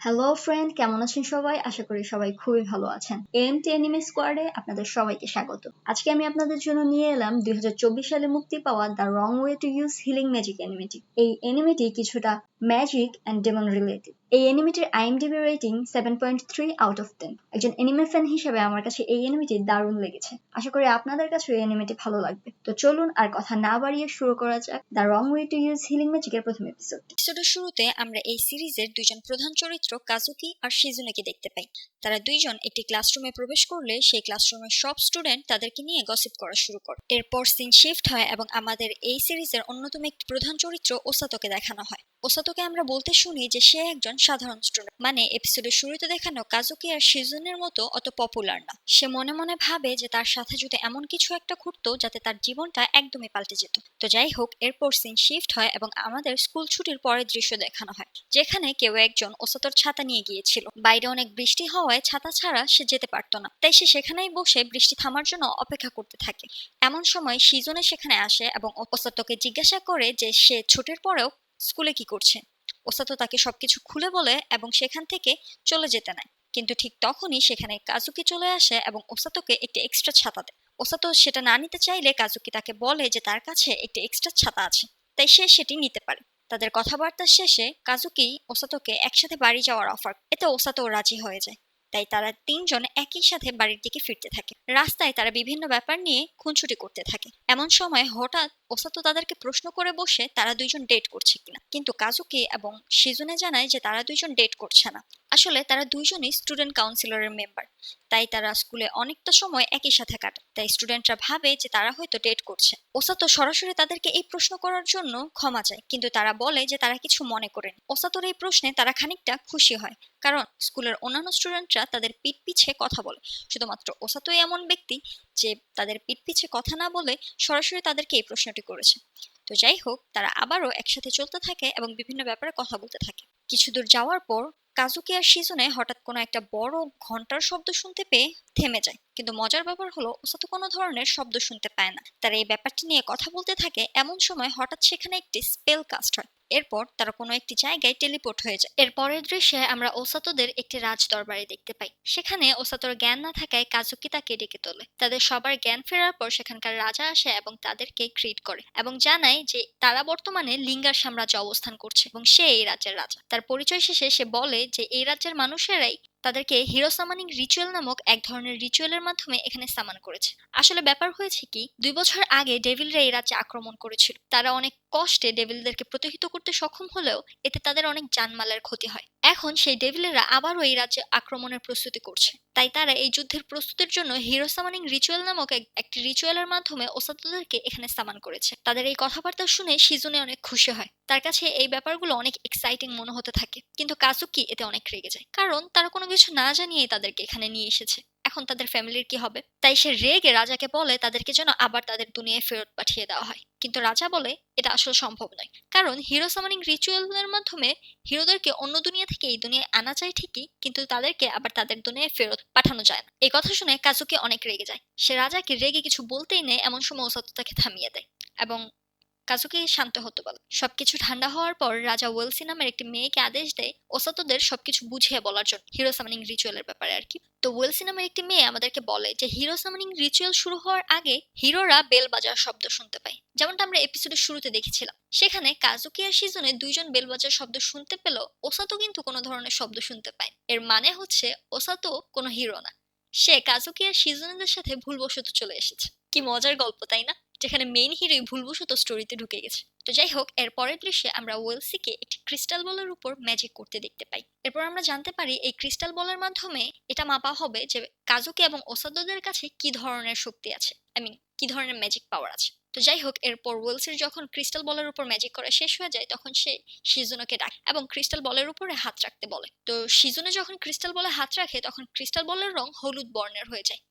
Hello friend, কেমন আছেন সবাই? আশা করি সবাই খুবই ভালো আছেন। এএমটি অ্যানিমে স্কোয়াডে আপনাদের সবাইকে স্বাগত। আজকে আমি আপনাদের জন্য নিয়ে এলাম 2024 সালে মুক্তি পাওয়া the wrong way to use healing magic অ্যানিমেটি। এই অ্যানিমেটি কিছুটা ম্যাজিক অ্যান্ড ডেমন রিলেটেড। এই অ্যানিমেটির আইএমডিবি রেটিং 7.3 আউট অফ 10। একজন অ্যানিমে ফ্যান হিসেবে আমার কাছে এই অ্যানিমেটি দারুণ লেগেছে। আশা করি আপনাদের কাছেও এই অ্যানিমেটি ভালো লাগবে। তো চলুন আর কথা না বাড়িয়ে শুরু করা যাক the wrong way to use healing ম্যাজিকের প্রথম এপিসোড। এপিসোডের শুরুতে আমরা এই সিরিজের দুইজন প্রধান চরিত্র কাজুকি আর শিজুনেকে দেখতে পাই। তারা দুইজন একটি ক্লাসরুমে প্রবেশ করলে সেই ক্লাসরুমের সব স্টুডেন্ট তাদেরকে নিয়ে গসিপ করা শুরু করে। এরপর সিন শিফট হয় এবং আমাদের এই সিরিজের অন্যতম একটি প্রধান চরিত্র ওসাতোকে দেখানো হয়। ওসাতোকে আমরা বলতে শুনি যে সে একজন সাধারণ স্টুডেন্ট, মানে এপিসোডের শুরুতে দেখানো কাজুকি আর শিজুনের মতো অত পপুলার না। সে মনে মনে ভাবে যে তার সাথে যদি এমন কিছু একটা ঘটতো যাতে তার জীবনটা একদমই পাল্টে যেত। তো যাই হোক, এরপর সিন শিফট হয় এবং আমাদের স্কুল ছুটির পরের দৃশ্য দেখানো হয়, যেখানে কেউ একজন ওসাতোর ছাতা নিয়ে গিয়েছিল। বাইরে অনেক বৃষ্টি হওয়ায় ছাতা ছাড়া সে যেতে পারতো না, তাই সে সেখানেই বসে বৃষ্টি থামার জন্য অপেক্ষা করতে থাকে। এমন সময় শিজুনে সেখানে আসে এবং ওসাতোকে জিজ্ঞাসা করে যে সে ছুটির পরেও স্কুলে কি করছে। ওসাতো তাকে সবকিছু খুলে বলে এবং সেখান থেকে চলে যেতে নেয়। কিন্তু ঠিক তখনই সেখানে কাজুকি চলে আসে এবং ওসাতোকে একটি এক্সট্রা ছাতা দেয়। ওসাতো সেটা না নিতে চাইলে কাজুকি তাকে বলে যে তার কাছে একটি এক্সট্রা ছাতা আছে, তাই সে সেটি নিতে পারে। তাদের কথাবার্তার শেষে কাজুকি ওসাতোকে একসাথে বাড়ি যাওয়ার অফার, এতে ওসাতো রাজি হয়ে যায়। তাই তারা তিনজন একই সাথে বাড়ির দিকে ফিরতে থাকে। রাস্তায় তারা বিভিন্ন ব্যাপার নিয়ে খুনসুটি করতে থাকে। এমন সময় হঠাৎ ওসাতো তাদেরকে প্রশ্ন করে বসে তারা দুইজন ডেট করছে কিনা, কিন্তু কাজুকি এবং শিজুনে জানায় যে তারা দুইজন ডেট করছে না। আসলে তারা দুইজনই স্টুডেন্ট কাউন্সিলরের মেম্বার, তাই তারা স্কুলে অনেকটা সময় একই সাথে কাটায়। তাই স্টুডেন্টরা ভাবে যে তারা হয়তো ডেট করছে। ওসাতো সরাসরি তাদেরকে এই প্রশ্ন করার জন্য ক্ষমা চায়, কিন্তু তারা বলে যে তারা কিছু মনে করেনি। ওসাতোর এই প্রশ্নে তারা খানিকটা খুশি হয়, কারণ স্কুলের অন্যান্য স্টুডেন্টরা তাদের পিঠ পিছে কথা বলে। শুধুমাত্র ওসাতোই এমন ব্যক্তি যে তাদের পিঠ পিছে কথা না বলে সরাসরি তাদেরকে এই প্রশ্নটি করেছে। তো যাই হোক, তারা আবারও একসাথে চলতে থাকে এবং বিভিন্ন ব্যাপারে কথা বলতে থাকে। কিছু দূর যাওয়ার পর কাজুকি আর শিজুনে হঠাৎ কোনো একটা বড় ঘন্টার শব্দ শুনতে পেয়ে থেমে যায়, কিন্তু মজার ব্যাপার হলো ওসাতো কোনো ধরনের শব্দ শুনতে পায় না। তারা এই ব্যাপারটি নিয়ে কথা বলতে থাকে। এমন সময় হঠাৎ সেখানে একটি স্পেল কাস্ট হয়। এরপর তারা কোনো একটি জায়গায় টেলিপোর্ট হয়ে যায়। এর পরের দৃশ্যে আমরা ওসাতোদের একটি রাজ দরবারে দেখতে পাই। সেখানে ওসাতোর জ্ঞান না থাকায় কাজুকি তাকে ডেকে তোলে। তাদের সবার জ্ঞান ফেরার পর সেখানকার রাজা আসে এবং তাদেরকে গ্রিট করে এবং জানায় যে তারা বর্তমানে লিঙ্গার সাম্রাজ্যে অবস্থান করছে এবং সে এই রাজ্যের রাজা। তার পরিচয় শেষে সে বলে যে এই রাজ্যের মানুষেরাই তাদেরকে হিরো সামানিং রিচুয়াল নামক এক ধরনের রিচুয়ালের মাধ্যমে এখানে সামান করেছে। আসলে ব্যাপার হয়েছে কি, 2 বছর আগে ডেভিলরা এই রাজ্যে আক্রমণ করেছিল। তারা অনেক কষ্টে ডেভিলদেরকে প্রতিহত করতে সক্ষম হলেও এতে তাদের অনেক জানমালের ক্ষতি হয়। এখন সেই ডেভিলেরা আবারও এই রাজ্যে আক্রমণের প্রস্তুতি করছে, তাই তারা এই যুদ্ধের প্রস্তুতির জন্য হিরো সামানিং রিচুয়াল নামক একটি রিচুয়ালের মাধ্যমে ওসাতোদেরকে এখানে সামান করেছে। তাদের এই কথাবার্তা শুনে শিজুনে অনেক খুশি হয়। তার কাছে এই ব্যাপারগুলো অনেক এক্সাইটিং মনে হতে থাকে, কিন্তু কাজুকি এতে অনেক রেগে যায়, কারণ তারা কোনো কিছু না জানিয়ে তাদেরকে এখানে নিয়ে এসেছে। এখন তাদের ফ্যামিলির কি হবে? তাই সে রেগে রাজাকে বলে তাদেরকে যেন আবার তাদের দুনিয়ায় ফেরত পাঠিয়ে দেওয়া হয়। কিন্তু রাজা বলে এটা আসলে সম্ভব নয়, কারণ হিরো সামানিং রিচুয়ালের মাধ্যমে হিরোদেরকে অন্য দুনিয়া থেকে এই দুনিয়ায় আনা যায় ঠিকই, কিন্তু তাদেরকে আবার তাদের দুনিয়ায় ফেরত পাঠানো যায় না। এই কথা শুনে কাজুকি অনেক রেগে যায়। সে রাজাকে রেগে কিছু বলতেই নেই এমন সময় ওসাতো তাকে থামিয়ে দেয় এবং কাজুকি শান্ত হতে বলে। সবকিছু ঠান্ডা হওয়ার পর রাজা ওয়েলসি নামের একটি মেয়েকে আদেশ দেয় ওসাতোদের সবকিছু বুঝিয়ে বলার জন্য, হিরো সামানিং রিচুয়ালের ব্যাপারে আর কি। তো ওয়েলসি নামের একটি মেয়ে আমাদেরকে বলে যে হিরো সামানিং রিচুয়াল শুরু হওয়ার আগে হিরোরা বেল বাজার শব্দ শুনতে পায়, যেমনটা আমরা এপিসোডের শুরুতে দেখেছিলাম। সেখানে কাজুকি আর শিজুনে দুইজন বেল বাজার শব্দ শুনতে পেল, ওসাতো কিন্তু কোনো ধরনের শব্দ শুনতে পায়। এর মানে হচ্ছে ওসাতো কোনো হিরো না, সে কাজুকি আর শিজুনেদের সাথে ভুলবশত চলে এসেছে। কি মজার গল্প তাই না, যেখানে মেইন হিরোই ভুলবশত স্টোরিতে ঢুকে গেছে। তো যাই হোক, এর পরের দৃশ্যে আমরা ওয়েলসিকে একটি ক্রিস্টাল বলের উপর ম্যাজিক করতে দেখতে পাই। এরপর আমরা জানতে পারি এই ক্রিস্টাল বলের মাধ্যমে এটা মাপা হবে যে কাজুকি এবং ওসাতোদের কাছে কি ধরনের শক্তি আছে, কি ধরনের ম্যাজিক পাওয়ার আছে। তো যাই হোক, এরপর ওয়েলসির যখন ক্রিস্টাল বলের উপর ম্যাজিক করা শেষ হয়ে যায় তখন সে শিজুনোকে ডাকে এবং ক্রিস্টাল বলের উপরে হাত রাখতে বলে। তো শিজুনে যখন ক্রিস্টাল বলে হাত রাখে তখন ক্রিস্টাল বলের রং হলুদ বর্ণের হয়ে যায়।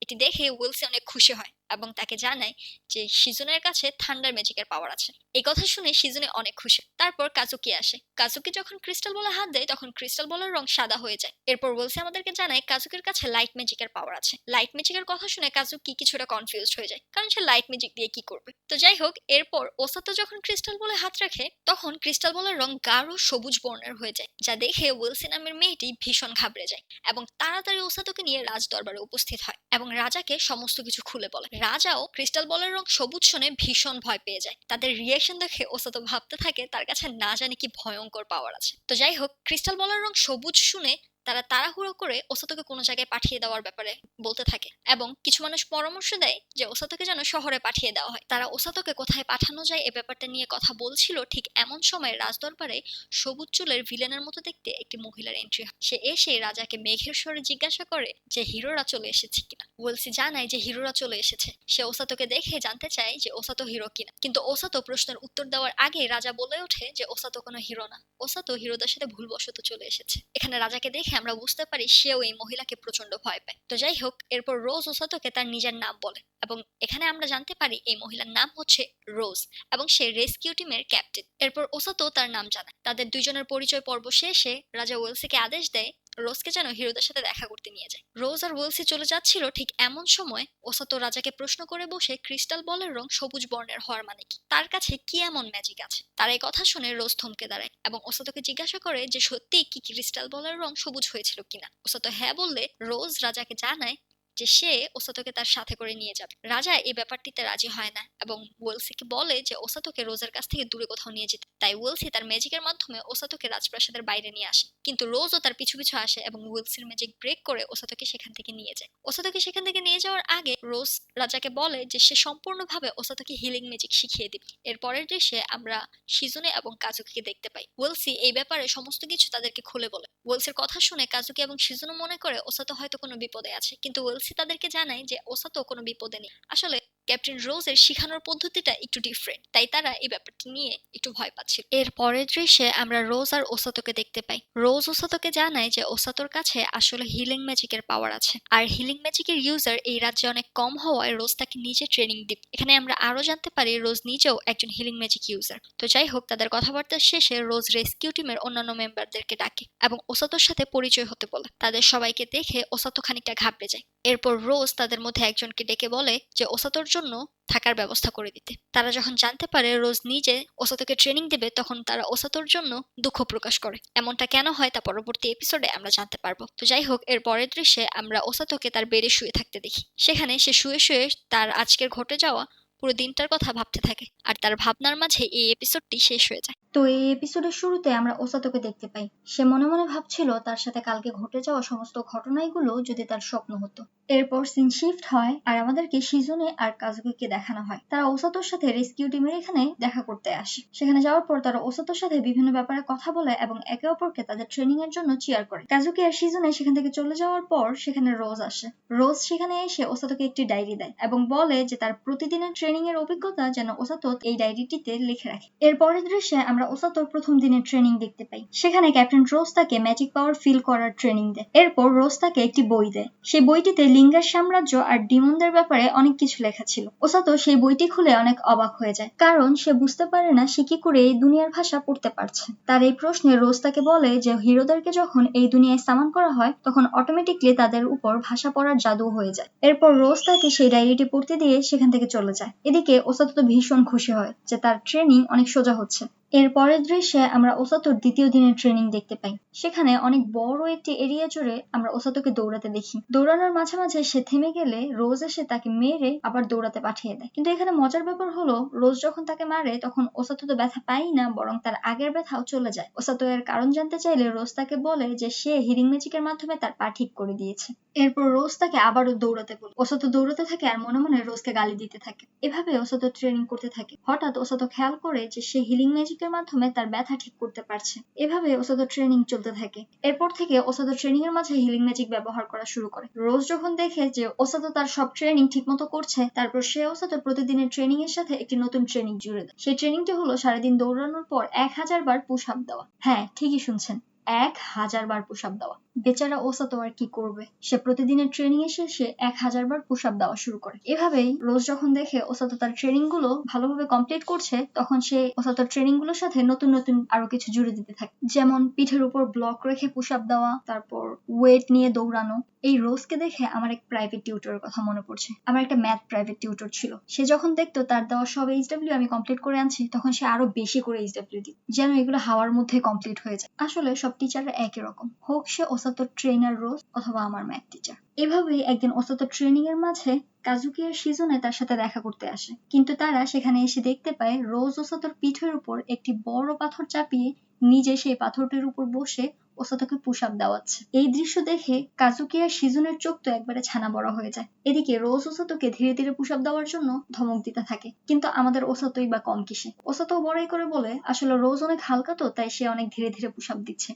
এটি দেখে উইলসি অনেক খুশি হয় এবং তাকে জানায় যে শিজুনের কাছে থান্ডার ম্যাজিকের পাওয়ার আছে। এই কথা শুনে শিজুনে অনেক খুশি। তারপর কাজুকি আসে। কাজুকি যখন ক্রিস্টাল বলে হাত দেয় তখন ক্রিস্টাল বলের রং সাদা হয়ে যায়। এরপর উইলসি আমাদেরকে জানায় কাজুকির কাছে লাইট ম্যাজিকের পাওয়ার আছে। লাইট ম্যাজিকের কথা শুনে কাজুকি কিছুটা কনফিউজড হয়ে যায়, কারণ সে লাইট ম্যাজিক দিয়ে কি করবে। তো যাই হোক, এরপর ওসাতো যখন ক্রিস্টাল বলে হাত রাখে তখন ক্রিস্টাল বলের রং গাঢ় সবুজ বর্ণের হয়ে যায়, যা দেখে উইলসি নামের মেয়েটি ভীষণ ঘাবড়ে যায় এবং তাড়াতাড়ি ওসাতোকে নিয়ে রাজ দরবারে উপস্থিত হয় এবং রাজাকে সমস্ত কিছু খুলে বলে। রাজাও ক্রিস্টাল বলের রং সবুজ শুনে ভীষণ ভয় পেয়ে যায়। তাদের রিয়াকশন দেখে ওসাতো ভাবতে থাকে তার কাছে না জানি কি ভয়ঙ্কর পাওয়ার আছে। তো যাই হোক, ক্রিস্টাল বলের রং সবুজ শুনে তারা তাড়াহুড়ো করে ওসাতোকে কোনো জায়গায় পাঠিয়ে দেওয়ার ব্যাপারে বলতে থাকে এবং কিছু মানুষ পরামর্শ দেয় যে ওসাতোকে যেন শহরে পাঠিয়ে দেওয়া হয়। তারা ওসাতোকে কোথায় পাঠানো যায় এ ব্যাপারটা নিয়ে কথা বলছিল, ঠিক এমন সময় রাজদরবারে সবুজ চুলের ভিলেনের মতো দেখতে একটি মহিলার এন্ট্রি হয়। সে এসে রাজাকে মেঘের স্বরে জিজ্ঞাসা করে যে হিরোরা চলে এসেছে কিনা। ওয়েলসি জানায় যে হিরোরা চলে এসেছে। সে ওসাতোকে দেখে জানতে চায় যে ওসাতো হিরো কিনা, কিন্তু ওসাতো প্রশ্নের উত্তর দেওয়ার আগে রাজা বলে ওঠে যে ওসাতো কোনো হিরো না, ওসাতো হিরোদের সাথে ভুলবশত চলে এসেছে। এখানে রাজাকে দেখে আমরা বুঝতে পারি সেও এই মহিলাকে প্রচন্ড ভয় পায়। তো যাই হোক, এরপর রোজ ওসাতোকে তার নিজের নাম বলে এবং এখানে আমরা জানতে পারি এই মহিলার নাম হচ্ছে রোজ এবং সে রেস্কিউ টিমের ক্যাপ্টেন। এরপর ওসাতো তার নাম জানায়। তাদের দুইজনের পরিচয় পর্ব শেষে রাজা ওয়েলসিকে আদেশ দেয় রোজকে যেন হিরোদের সাথে দেখা করতে নিয়ে যায়। রোজ আর ওয়েলসি চলে যাচ্ছিল, ঠিক এমন সময় ওসাতো রাজাকে প্রশ্ন করে বসে ক্রিস্টাল বলের রং সবুজ বর্ণের হওয়ার মানে কি, তার কাছে কি এমন ম্যাজিক আছে। তার এই কথা শুনে রোজ থমকে দাঁড়ায় এবং ওসাতোকে জিজ্ঞাসা করে যে সত্যি কি ক্রিস্টাল বলের রং সবুজ হয়েছিল কিনা। ওসাতো হ্যাঁ বললে রোজ রাজাকে জানায় যে সে ওসাতোকে তার সাথে করে নিয়ে যাবে। রাজা এই ব্যাপারটিতে রাজি হয় না এবং ওয়েলসিকে বলে যে ওসাতোকে রোজের কাছ থেকে দূরে কোথাও নিয়ে যেতে। তাই ওয়েলসি তার ম্যাজিকের মাধ্যমে ওসাতোকে রাজপ্রাসাদের বাইরে নিয়ে আসে, কিন্তু রোজও তার পিছু পিছু আসে এবং ওয়েলসির ম্যাজিক ব্রেক করে ওসাতোকে সেখান থেকে নিয়ে যায়। ওসাতোকে সেখান থেকে নিয়ে যাওয়ার আগে রোজ রাজাকে বলে যে সে সম্পূর্ণভাবে ওসাতোকে হিলিং ম্যাজিক শিখিয়ে দিবে। এর পরের দৃশ্যে আমরা শিজুনে এবং কাজুকিকে দেখতে পাই। ওয়েলসি এই ব্যাপারে সমস্ত কিছু তাদেরকে খুলে বলে। ওয়েলসির কথা শুনে কাজুকি এবং শিজুনে মনে করে ওসাতো হয়তো কোনো বিপদে আছে, কিন্তু ওয়েলসি তাদেরকে জানায় যে ওসাতো কোনো বিপদে নেই। আসলে ক্যাপ্টেন রোজের শিখানোর পদ্ধতিটা একটু ডিফারেন্ট, তাই তারা এই ব্যাপারটি নিয়ে একটু ভয় পাচ্ছিল। এর পরের দৃশ্যে আমরা রোজ আর ওসাতোকে দেখতে পাই। রোজ ওসাতোকে জানায় যে ওসাতোর কাছে আসলে হিলিং ম্যাজিকের পাওয়ার আছে, আর হিলিং ম্যাজিকের ইউজার এই রাজ্যে অনেক কম হওয়ায় রোজ তাকে নিজে ট্রেনিং দিবে। এখানে আমরা আরো জানতে পারি রোজ নিজেও একজন হিলিং ম্যাজিক ইউজার। তো যাই হোক, তাদের কথাবার্তা শেষে রোজ রেস্কিউ টিমের অন্যান্য মেম্বারদেরকে ডাকে এবং ওসাতোর সাথে পরিচয় হতে বলে। তাদের সবাইকে দেখে ওসাতো খানিকটা ঘাবড়ে যায়। এরপর রোজ তাদের মধ্যে একজনকে ডেকে বলে যে ওসাতোর জন্য থাকার ব্যবস্থা করে দিতে। তারা যখন জানতে পারে রোজ নিজে ওসাতোকে ট্রেনিং দেবে তখন তারা ওসাতোর জন্য দুঃখ প্রকাশ করে। এমনটা কেন হয় তা পরবর্তী এপিসোডে আমরা জানতে পারবো। তো যাই হোক, এর পরের দৃশ্যে আমরা ওসাতোকে তার বেডে শুয়ে থাকতে দেখি। সেখানে সে শুয়ে শুয়ে তার আজকের ঘটে যাওয়া পুরো দিনটার কথা ভাবতে থাকে আর তার ভাবনার মাঝে এই এপিসোডটি শেষ হয়ে যায়। তো এই এপিসোডের শুরুতে আমরা ওসাতোকে দেখতে পাই। সে মনে মনে ভাবছিল তার সাথে কালকে ঘটে যাওয়া সমস্ত ঘটনাগুলো যদি তার স্বপ্ন হতো। এরপর সিন শিফট হয় আর আমাদেরকে শিজুনে আর কাজুকিকে দেখানো হয়। তারা ওসাতোর সাথে রেস্কিউ টিমের এখানে দেখা করতে আসে। সেখানে যাওয়ার পর তারা ওসাতোর সাথে বিভিন্ন ব্যাপারে কথা বলে এবং একে অপরকে তাদের ট্রেনিং এর জন্য চিয়ার করে। কাজুকি আর শিজুনে সেখান থেকে চলে যাওয়ার পর সেখানে রোজ আসে। রোজ সেখানে এসে ওসাতোকে একটি ডায়েরি দেয় এবং বলে যে তার প্রতিদিনের ট্রেনিং এর অভিজ্ঞতা যেন ওসাতো এই ডায়েরিটিতে লিখে রাখে। এর পরের দৃশ্যে আমরা ওসাতোর প্রথম দিনের ট্রেনিং দেখতে পাই। সেখানে ক্যাপ্টেন রোজ তাকে ম্যাজিক পাওয়ার ফিল করার ট্রেনিং দেয়। এরপর রোজ তাকে একটি বই দেয়। সেই বইটিতে লিঙ্গার সাম্রাজ্য আর ডিমনদের ব্যাপারে অনেক কিছু লেখা ছিল। ওসাতো সেই বইটি খুলে অনেক অবাক হয়ে যায়, কারণ সে বুঝতে পারে না সে কি করে এই দুনিয়ার ভাষা পড়তে পারছে। তার এই প্রশ্নে রোজ তাকে বলে যে হিরোদেরকে যখন এই দুনিয়ায় সামান করা হয় তখন অটোমেটিকলি তাদের উপর ভাষা পড়ার জাদু হয়ে যায়। এরপর রোজ তাকে সেই ডায়েরিটি পড়তে দিয়ে সেখান থেকে চলে যায়। এদিকে ওসাতো তো ভীষণ খুশি হয় যে তার ট্রেনিং অনেক সোজা হচ্ছে। এর পরের দৃশ্যে আমরা ওসাতোর দ্বিতীয় দিনের ট্রেনিং দেখতে পাই। সেখানে অনেক বড় একটি এরিয়া জুড়ে আমরা ওসাতোকে দৌড়াতে দেখি। দৌড়ানোর মাঝে মাঝে সে থেমে গেলে রোজ এসে তাকে মেরে আবার দৌড়াতে পাঠিয়ে দেয়। কিন্তু এখানে মজার ব্যাপার হলো রোজ যখন তাকে মারে তখন ওসাতো তো ব্যথা পাই না, বরং তার আগের ব্যথাও চলে যায়। ওসাতো এর কারণ জানতে চাইলে রোজ তাকে বলে যে সে হিলিং ম্যাজিকের মাধ্যমে তার পা ঠিক করে দিয়েছে। এরপর রোজ তাকে আবারও দৌড়াতে বলে। ওসাতো দৌড়াতে থাকে আর মনে মনে রোজকে গালি দিতে থাকে। এভাবে ওসাতো ট্রেনিং করতে থাকে। হঠাৎ ওসাতো খেয়াল করে যে সে হিলিং ম্যাজিকের মাধ্যমে তার ব্যথা ঠিক করতে পারছে। এভাবে ওসাতো ট্রেনিং চলতে থাকে। এরপর থেকে ওসাতো ট্রেনিং এর মাঝে হিলিং ম্যাজিক ব্যবহার করা শুরু করে। রোজ যখন দেখে যে ওসাতো তার সব ট্রেনিং ঠিকমতো করছে, তারপর সে ওসাতো প্রতিদিনের ট্রেনিং এর সাথে একটি নতুন ট্রেনিং জুড়ে দেয়। সেই ট্রেনিংটি হলো সারাদিন দৌড়ানোর পর 1000 বার পুশ আপ দেওয়া। হ্যাঁ, ঠিকই শুনছেন, 1000 বার পুশ আপ দেওয়া। বেচারা ওসাতো আর কি করবে, সে প্রতিদিনের ট্রেনিং এ সে 1000 বার পুশ আপ দেওয়া শুরু করে। এভাবেই রোজ যখন দেখে ওসাতো তার ট্রেনিং গুলো ভালোভাবে কমপ্লিট করছে, তখন সে ওসাতোর ট্রেনিং গুলোর সাথে নতুন নতুন আরো কিছু জুড়ে দিতে থাকে, যেমন পিঠের উপর ব্লক রেখে পুশ আপ দেওয়া, তারপর ওয়েট নিয়ে দৌড়ানো। এই রোজকে দেখে আমার এক প্রাইভেট টিউটরের কথা মনে পড়ছে। আমার একটা ম্যাথ প্রাইভেট টিউটর ছিল। সে যখন দেখতো তার দেওয়া সব এইচডব্লিউ আমি কমপ্লিট করে আনছি, তখন সে আরো বেশি করে এইচডব্লিউ দিত, যেন এগুলো হাওয়ার মধ্যে কমপ্লিট হয়ে যায়। আসলে সব টিচাররা একই রকম, হোক সে ওসাতোর ট্রেনার রোজ অথবা আমার ম্যাথ টিচার। এভাবেই একদিন ওসাতো ট্রেনিং এর মাঝে কাজুকি আর শিজুনে তার সাথে দেখা করতে আসে, কিন্তু তারা সেখানে এসে দেখতে পায় রোজ ওসাতোর পিঠের উপর একটি বড় পাথর চাপিয়ে নিজে সেই পাথরটির উপর বসে ওসাতোকে পুশ আপ দেওয়াচ্ছে। এই দৃশ্য দেখে কাজুকি আর শিজুনের চোখ তো একবারে ছানা বড় হয়ে যায়। এদিকে রোজ ওসাতোকে ধীরে ধীরে পুশ আপ দেওয়ার জন্য ধমক দিতে থাকে, কিন্তু আমাদের ওসাতোই বা কম কিসে। ওসাতো বড়াই করে বলে আসলে রোজ অনেক হালকা তো, তাই সে অনেক ধীরে ধীরে পুশ আপ দিচ্ছে।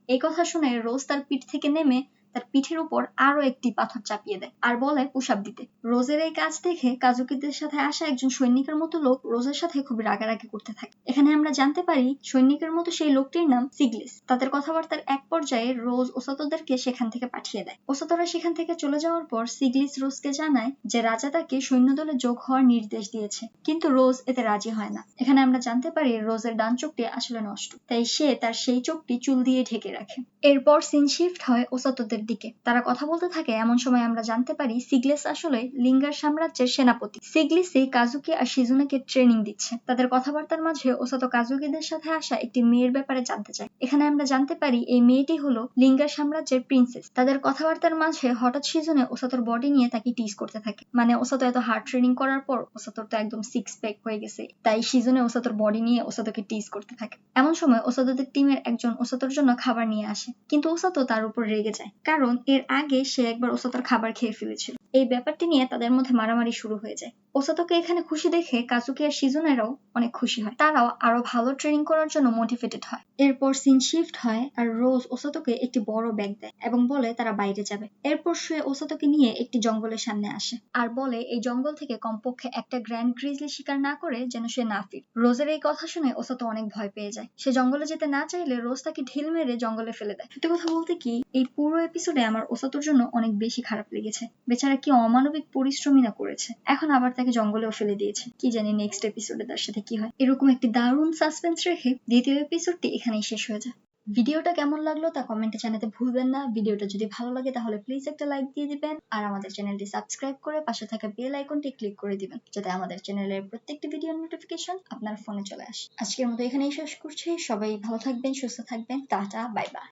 এই কথা শুনে রোজ তার পিঠ থেকে নেমে তার পিঠের উপর আরো একটি পাথর চাপিয়ে দেয় আর বলে পুশ আপ দিতে। রোজের এই কাজ দেখে কাজুকিদের সাথে আসা একজন সৈনিকের মতো লোক রোজের সাথে খুব রাগারাগি করতে থাকে। এখানে আমরা জানতে পারি সৈনিকের মতো সেই লোকটির নাম সিগলিস। তাদের কথাবার্তার এক পর্যায়ে রোজ ওসাতোদেরকে সেখান থেকে পাঠিয়ে দেয়। ওসাতোরা সেখান থেকে চলে যাওয়ার পর সিগলিস রোজকে জানায় যে রাজা তাকে সৈন্যদলে যোগ হওয়ার নির্দেশ দিয়েছে, কিন্তু রোজ এতে রাজি হয় না। এখানে আমরা জানতে পারি রোজের ডান চোখটি আসলে নষ্ট, তাই সে তার সেই চোখটি চুল দিয়ে ঢেকে রাখে। এরপর সিন শিফট হয় ওসাতোদের দিকে। তারা কথা বলতে থাকে, এমন সময় আমরা জানতে পারি সিগলিস আসলে লিঙ্গার সাম্রাজ্যের সেনাপতি। সিগলিসই কাজুকি আর শিজুনেকে ট্রেনিং দিচ্ছে। তাদের কথাবার্তার মাঝে ওসাতো কাজুকিদের সাথে আসা একটি মেয়ের ব্যাপারে জানতে চায়। এখানে আমরা জানতে পারি এই মেয়েটি হলো লিঙ্গার সাম্রাজ্যের প্রিন্সেস। তাদের কথাবার্তার মাঝে হঠাৎ শিজুনে ওসাতোর বডি নিয়ে তাকে টিজ করতে থাকে, মানে ওসাতো এত হার্ড ট্রেনিং করার পর ওসাতোর তো একদম সিক্স প্যাক হয়ে গেছে, তাই শিজুনে ওসাতোর বডি নিয়ে ওসাতোকে টিজ করতে থাকে। এমন সময় ওসাতোদের টিমের একজন ওসাতোর জন্য খাবার নিয়ে আসে, কিন্তু ওসাতো তার উপর রেগে যায়, কারণ এর আগে সে একবার ওসাতোর খাবার খেয়ে ফেলেছিল। এই ব্যাপারটি নিয়ে তাদের মধ্যে মারামারি শুরু হয়ে যায়। ওসাতোকে এখানে খুশি দেখে কাজুকি আর শিজুনেরাও অনেক খুশি হয়, তারাও আরো ভালো ট্রেনিং করার জন্য মোটিভেটেড হয়। এরপর সিন শিফট হয় আর রোজ ওসাতোকে একটি বড় ব্যাগ দেয় এবং বলে তারা বাইরে যাবে। এরপর সে ওসাতোকে নিয়ে একটি জঙ্গলের সামনে আসে আর বলে এই জঙ্গল থেকে কমপক্ষে একটা গ্র্যান্ড গ্রিজলি শিকার না করে যেন সে না ফিরে। রোজের এই কথা শুনে ওসাতো অনেক ভয় পেয়ে যায়। সে জঙ্গলে যেতে না চাইলে রোজ তাকে ঢিল মেরে জঙ্গলে ফেলে দেয়। সত্যি কথা বলতে কি, এই পুরো এপিসোডে আমার ওসাতোর জন্য অনেক বেশি খারাপ লেগেছে। বেচারা কি অমানবিক পরিশ্রমই না করেছে, এখন আবার তাকে জঙ্গলেও ফেলে দিয়েছে। কি জানি নেক্সট এপিসোডে তার সাথে কি হয়। এরকম একটি দারুণ সাসপেন্স রেখে দ্বিতীয় এপিসোডটি এখানেই শেষ হয়ে যায়। ভিডিওটা কেমন লাগলো তা কমেন্টে জানাতে ভুলবেন না। ভিডিওটা যদি ভালো লাগে তাহলে প্লিজ একটা লাইক দিয়ে দিবেন আর আমাদের চ্যানেলটি সাবস্ক্রাইব করে পাশে থাকা বেল আইকনটি ক্লিক করে দিবেন, যাতে আমাদের চ্যানেলের প্রত্যেকটি ভিডিওর নোটিফিকেশন আপনার ফোনে চলে আসে। আজকের মতো এখানেই শেষ করছি। সবাই ভালো থাকবেন, সুস্থ থাকবেন। Tata, bye bye.